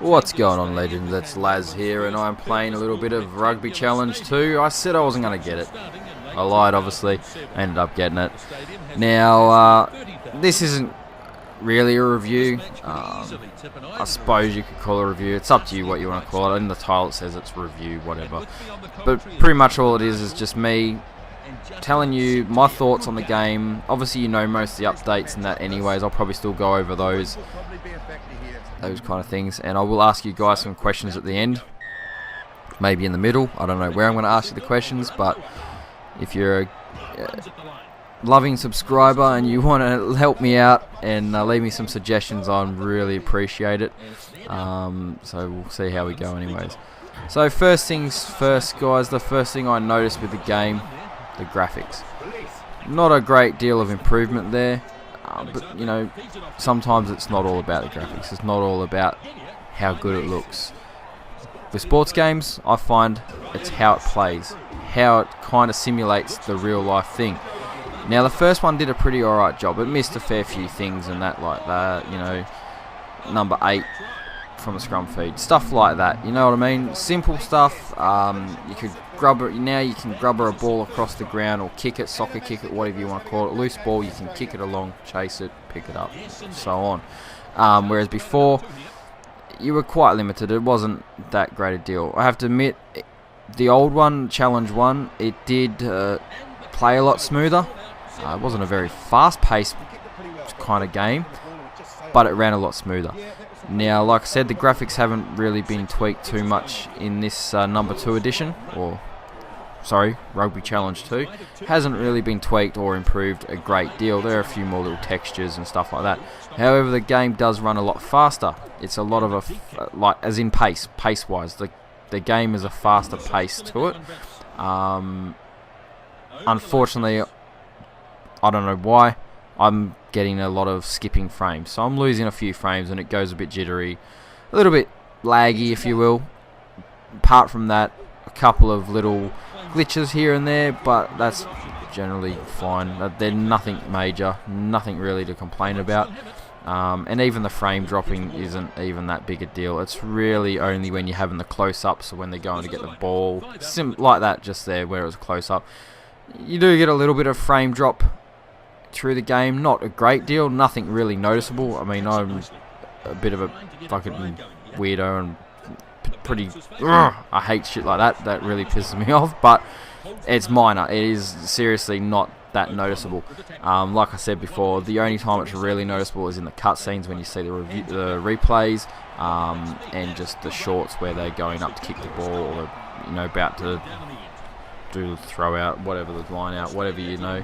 What's going on, legends? It's Laz here, and I'm playing a little bit of Rugby Challenge 2. I said I wasn't going to get it. I lied, obviously. I ended up getting it. Now, this isn't really a review. I suppose you could call it a review. It's up to you what you want to call it. In the title it says it's review, whatever. But pretty much all it is just me telling you my thoughts on the game. Obviously, you know most of the updates and that anyways. I'll probably still go over those kind of things, and I will ask you guys some questions at the end, maybe in the middle. I don't know where I'm going to ask you the questions, but if you're a loving subscriber and you want to help me out and leave me some suggestions, I'd really appreciate it. So we'll see how we go anyways. So first things first, guys, the first thing I noticed with the game, the graphics. Not a great deal of improvement there. But, you know, sometimes it's not all about the graphics. It's not all about how good it looks. With sports games, I find it's how it plays, how it kind of simulates the real life thing. Now, the first one did a pretty alright job. It missed a fair few things and that, like that, you know, number 8 from a scrum feed, stuff like that, you know what I mean? Simple stuff. You could grubber, now you can grubber a ball across the ground or kick it, soccer kick it, whatever you want to call it. Loose ball, you can kick it along, chase it, pick it up, so on. Whereas before, you were quite limited. It wasn't that great a deal. I have to admit, the old one, Challenge 1, it did play a lot smoother. It wasn't a very fast-paced kind of game, but it ran a lot smoother. Now, like I said, the graphics haven't really been tweaked too much in this number 2 edition, or sorry, Rugby Challenge 2. Hasn't really been tweaked or improved a great deal. There are a few more little textures and stuff like that. However, the game does run a lot faster. It's a lot of a, like, as in pace-wise. The game is a faster pace to it. Unfortunately, I don't know why, I'm getting a lot of skipping frames. So I'm losing a few frames and it goes a bit jittery, a little bit laggy, if you will. Apart from that, a couple of little glitches here and there, but that's generally fine. They're nothing major, nothing really to complain about. And even the frame dropping isn't even that big a deal. It's really only when you're having the close-ups or when they're going to get the ball. Like that just there where it was close-up. You do get a little bit of frame drop through the game, not a great deal, nothing really noticeable. I mean, I'm a bit of a fucking weirdo and pretty, I hate shit like that. That really pisses me off, but it's minor. It is seriously not that noticeable. Like I said before, the only time it's really noticeable is in the cutscenes when you see the replays, and just the shorts where they're going up to kick the ball, or, you know, about to do the throw out, whatever the line out, whatever, you know.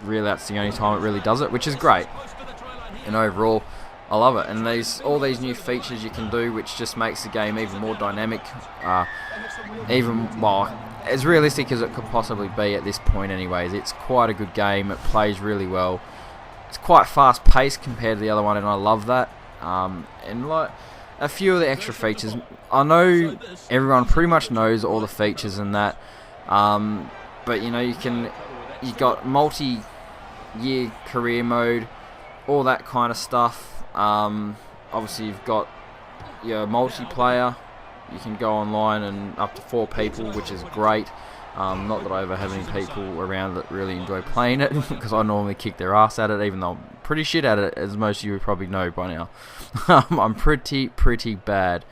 Really, that's the only time it really does it, which is great. And overall, I love it. And all these new features you can do, which just makes the game even more dynamic, as realistic as it could possibly be at this point anyways. It's quite a good game. It plays really well. It's quite fast paced compared to the other one, and I love that. And like a few of the extra features, I know everyone pretty much knows all the features and that, but you know, you got multi-year career mode, all that kind of stuff. Obviously you've got your multiplayer. You can go online and up to 4 people, which is great. Not that I ever have any people around that really enjoy playing it, because I normally kick their ass at it, even though I'm pretty shit at it, as most of you probably know by now. I'm pretty bad.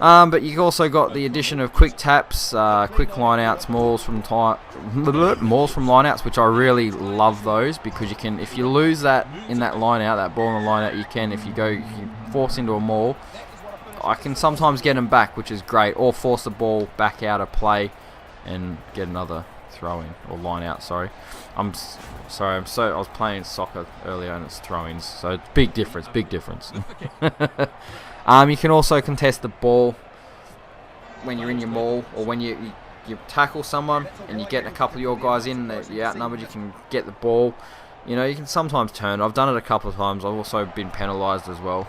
But you also got the addition of quick taps, quick lineouts, mauls from lineouts, which I really love those, because you can, if you lose that in that lineout, that ball in the lineout, you can, if you force into a maul, I can sometimes get them back, which is great, or force the ball back out of play and get another throw-in, or line-out, sorry. I was playing soccer earlier and it's throw-ins, so big difference. You can also contest the ball when you're in your maul, or when you tackle someone and you get a couple of your guys in, you're outnumbered, you can get the ball. You know, you can sometimes turn. I've done it a couple of times. I've also been penalised as well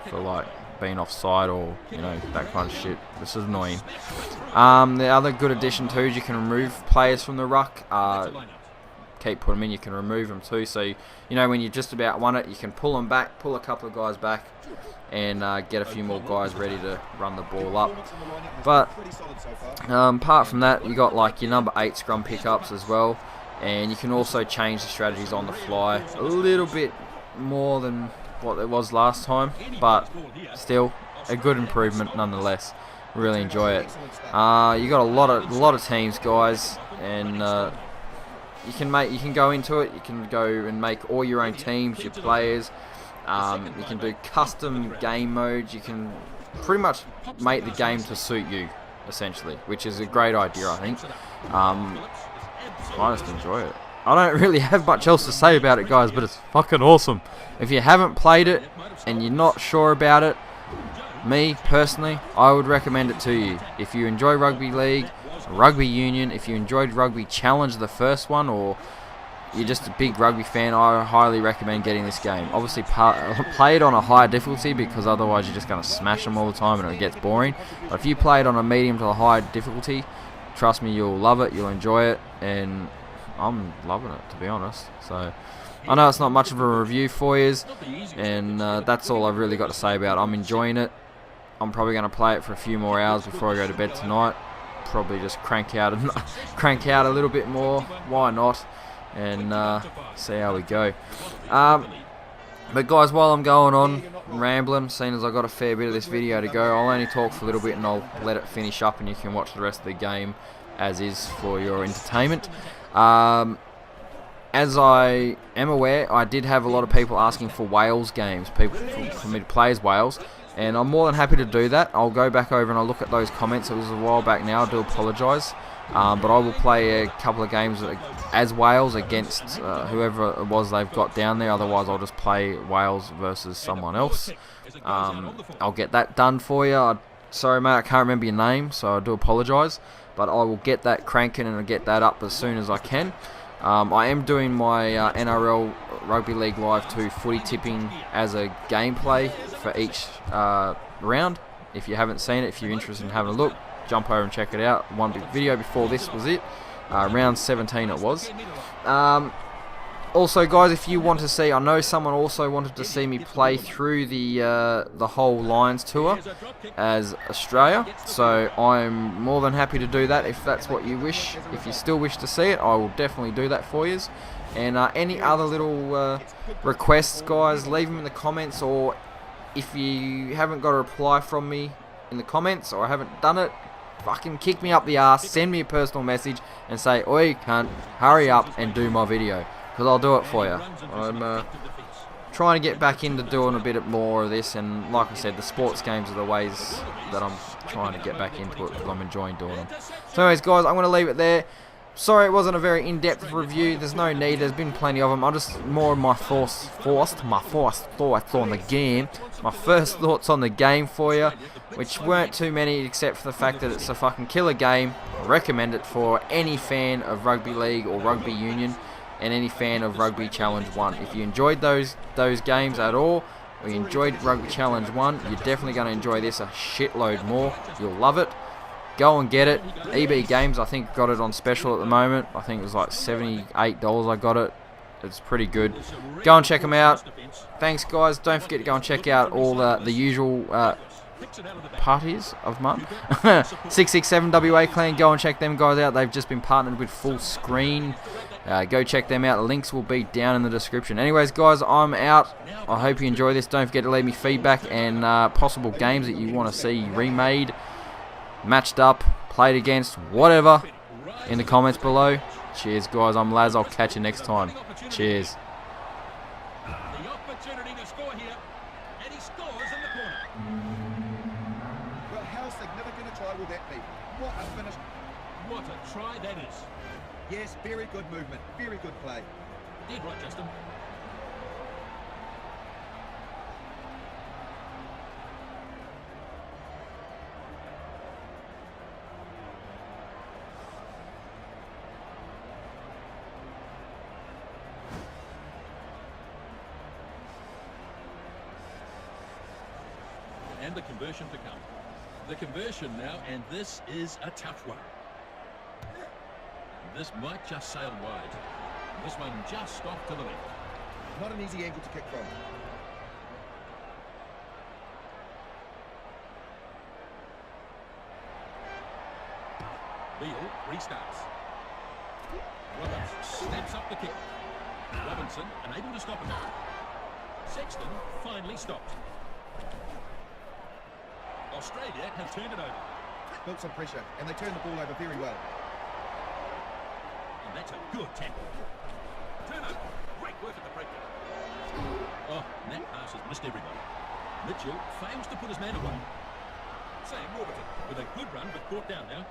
for like being offside, or, you know, that kind of shit. This is annoying. The other good addition too is you can remove players from the ruck. keep putting them in. You can remove them too. So, you know, when you just about won it, you can pull them back, pull a couple of guys back, and get a few more guys ready to run the ball up. But apart from that, you got like your number 8 scrum pickups as well, and you can also change the strategies on the fly a little bit more than what it was last time, but still a good improvement nonetheless. Really enjoy it. You got a lot of teams, guys, and you can go into it. You can go and make all your own teams, your players. You can do custom game modes. You can pretty much make the game to suit you, essentially, which is a great idea, I think. I just enjoy it. I don't really have much else to say about it, guys, but it's fucking awesome. If you haven't played it and you're not sure about it, me, personally, I would recommend it to you. If you enjoy Rugby League, Rugby Union, if you enjoyed Rugby Challenge, the first one, or you're just a big rugby fan, I highly recommend getting this game. Obviously, play it on a higher difficulty, because otherwise you're just going to smash them all the time and it gets boring. But if you play it on a medium to a high difficulty, trust me, you'll love it, you'll enjoy it, and I'm loving it, to be honest. So I know it's not much of a review for you, and that's all I've really got to say about it. I'm enjoying it. I'm probably going to play it for a few more hours before I go to bed tonight. Probably just crank out a little bit more. Why not? And see how we go. But guys, while I'm going on rambling, seeing as I've got a fair bit of this video to go, I'll only talk for a little bit and I'll let it finish up, and you can watch the rest of the game as is for your entertainment. As I am aware, I did have a lot of people asking for Wales games, people for me to play as Wales, and I'm more than happy to do that. I'll go back over and I'll look at those comments. It was a while back now, I do apologise. But I will play a couple of games as Wales against whoever it was they've got down there. Otherwise, I'll just play Wales versus someone else. I'll get that done for you. Sorry, mate, I can't remember your name, so I do apologise. But I will get that cranking and I'll get that up as soon as I can. I am doing my NRL Rugby League Live 2 footy tipping as a gameplay for each round. If you haven't seen it, if you're interested in having a look, jump over and check it out. One big video before this was it. Round 17 it was. Also, guys, if you want to see, I know someone also wanted to see me play through the whole Lions tour as Australia, so I'm more than happy to do that if that's what you wish. If you still wish to see it, I will definitely do that for you. And any other little requests, guys, leave them in the comments, or if you haven't got a reply from me in the comments, or I haven't done it, fucking kick me up the arse, send me a personal message and say, oi cunt, hurry up and do my video, because I'll do it for you. I'm trying to get back into doing a bit more of this, and like I said, the sports games are the ways that I'm trying to get back into it, because I'm enjoying doing them. So anyways, guys, I'm going to leave it there. Sorry it wasn't a very in-depth review, there's no need, there's been plenty of them. I'm just more of my first thoughts on the game, my first thoughts on the game for you, which weren't too many except for the fact that it's a fucking killer game. I recommend it for any fan of Rugby League or Rugby Union, and any fan of Rugby Challenge 1. If you enjoyed those games at all, or you enjoyed Rugby Challenge 1, you're definitely going to enjoy this a shitload more. You'll love it. Go and get it. EB Games, I think, got it on special at the moment. I think it was like $78 I got it. It's pretty good. Go and check them out. Thanks, guys. Don't forget to go and check out all the usual parties of mine. 667 WA Clan, go and check them guys out. They've just been partnered with Full Screen. Go check them out. The links will be down in the description. Anyways, guys, I'm out. I hope you enjoy this. Don't forget to leave me feedback and possible games that you want to see remade, matched up, played against, whatever, in the comments below. Cheers, guys. I'm Laz. I'll catch you next time. Cheers. The opportunity to score here, and he scores in the corner. Well, how significant a try will that be? What a finish. What a try that is. Yes, very good movement, very good play. Dead right, Justin. And the conversion to come. The conversion now, and this is a tough one. This might just sail wide. This one just off to the left. Not an easy angle to kick from. Beale restarts. Roberts snaps up the kick. Robinson unable to stop him. Sexton finally stopped. Australia have turned it over. Built some pressure, and they turned the ball over very well. And that's a good tackle. Turnover. Great work at the break. Oh, and that pass has missed everybody. Mitchell fails to put his man away. Sam Warburton with a good run, but brought down now.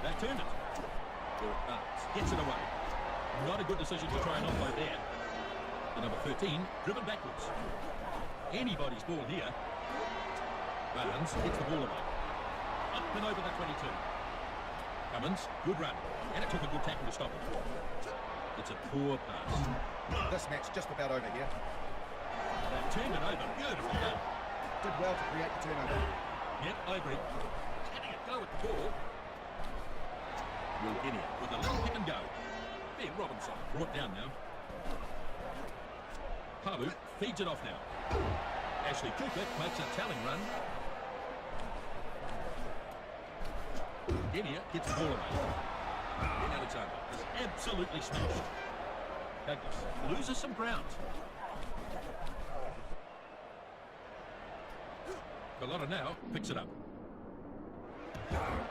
They've turned it. Barnes gets it away. Not a good decision to try and offload there. The number 13 driven backwards. Anybody's ball here. Barnes gets the ball away. Up and over the 22. Cummins, good run. And it took a good tackle to stop it. It's a poor pass. This match just about over here. They've turned it over. Beautifully done. Did well to create the turnover. Yep, I agree. Having a go at the ball. Will Guinea with a little pick and go. Ben Robinson brought down now. Pabu feeds it off now. Ashley Cooper makes a telling run. Guinea gets the ball away. Ben Alexander is absolutely smashed. Douglas loses some ground. Carlotta now picks it up.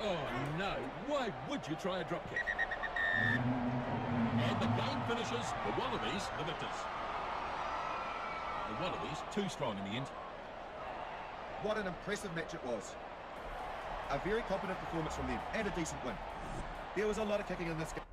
Oh no, why would you try a drop kick? And the game finishes. The Wallabies, the victors. The Wallabies, too strong in the end. What an impressive match it was. A very competent performance from them, and a decent win. There was a lot of kicking in this game.